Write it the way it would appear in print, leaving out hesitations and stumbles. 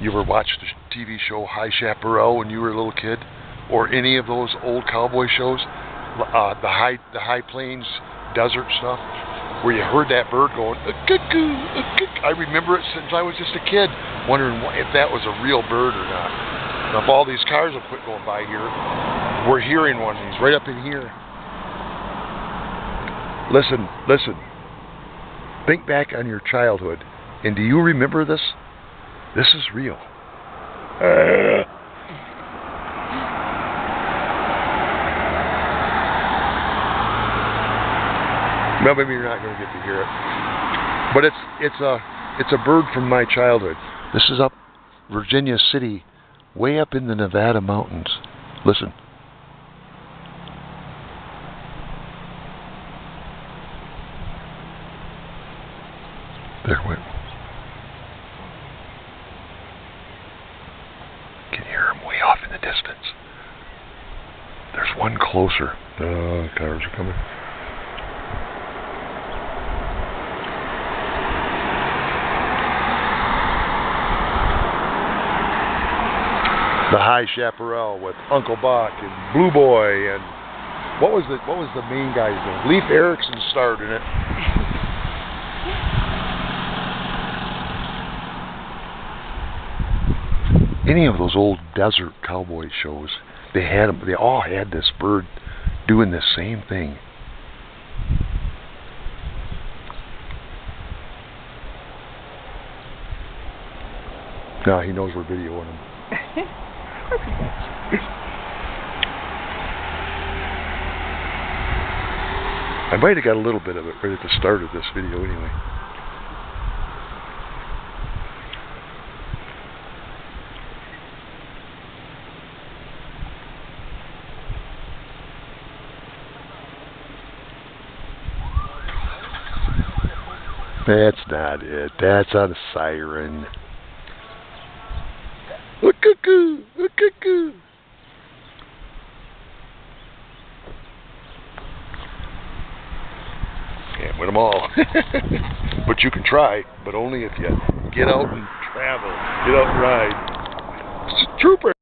You ever watched the TV show High Chaparral when you were a little kid? Or any of those old cowboy shows? The high plains desert stuff? Where you heard that bird going, cuckoo, cuckoo. I remember it since I was just a kid, wondering if that was a real bird or not. Now, if all these cars will quit going by here, we're hearing one of these right up in here. Listen, listen. Think back on your childhood, and do you remember this? This is real. Well, maybe you're not going to get to hear it, but it's a bird from my childhood. This is up Virginia City, way up in the Nevada mountains. Listen. There it went. Can hear him way off in the distance. There's one closer. Cars are coming. The High Chaparral with Uncle Buck and Blue Boy and what was the main guy's name? Leif Erikson starred in it. Any of those old desert cowboy shows, they all had this bird doing the same thing. Now he knows we're videoing him. I might have got a little bit of it right at the start of this video anyway. That's not it. That's not a siren. A cuckoo! A cuckoo! Can't win them all. But you can try, but only if you get out and travel. Get out and ride. It's a trooper!